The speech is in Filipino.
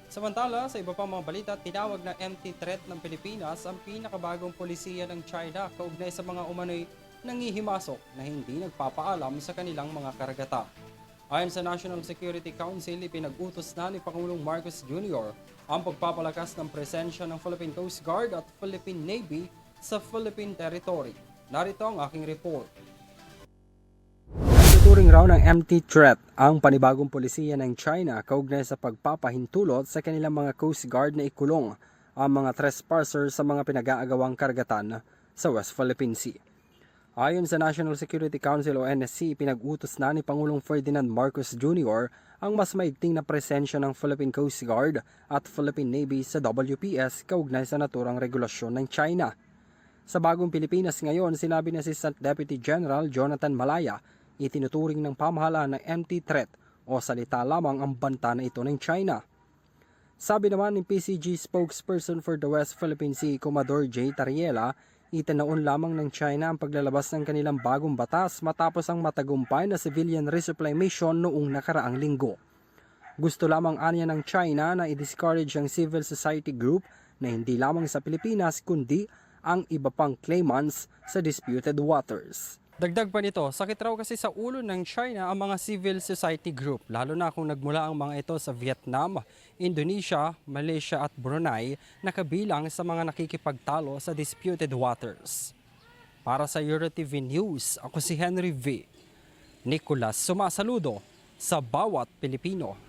Samantala, sa iba pang mga balita, tinawag na empty threat ng Pilipinas ang pinakabagong polisiya ng China kaugnay sa mga umano'y nangihimasok na hindi nagpapaalam sa kanilang mga karagatan. Ayon sa National Security Council, ipinag-utos na ni Pangulong Marcos Jr. ang pagpapalakas ng presensya ng Philippine Coast Guard at Philippine Navy sa Philippine territory. Narito ang aking report. Tuturing raw ng empty threat ang panibagong polisiya ng China kaugnay sa pagpapahintulot sa kanilang mga Coast Guard na ikulong ang mga trespassers sa mga pinag-aagawang karagatan sa West Philippine Sea. Ayon sa National Security Council o NSC, pinag-utos na ni Pangulong Ferdinand Marcos Jr. ang mas maigting na presensya ng Philippine Coast Guard at Philippine Navy sa WPS kaugnay sa naturang regulasyon ng China. Sa bagong Pilipinas ngayon, sinabi ni Assistant Deputy General Jonathan Malaya, itinuturing ng pamahalaan na empty threat o salita lamang ang banta na ito ng China. Sabi naman ng PCG spokesperson for the West Philippine Sea, Commodore J. Tariela, itinaon lamang ng China ang paglalabas ng kanilang bagong batas matapos ang matagumpay na civilian resupply mission noong nakaraang linggo. Gusto lamang anya ng China na i-discourage ang civil society group na hindi lamang sa Pilipinas kundi ang iba pang claimants sa disputed waters. Dagdag pa nito, sakit raw kasi sa ulo ng China ang mga civil society group, lalo na kung nagmula ang mga ito sa Vietnam, Indonesia, Malaysia at Brunei na kabilang sa mga nakikipagtalo sa disputed waters. Para sa EuroTV News, ako si Henry V. Nicolas sumasaludo sa bawat Pilipino.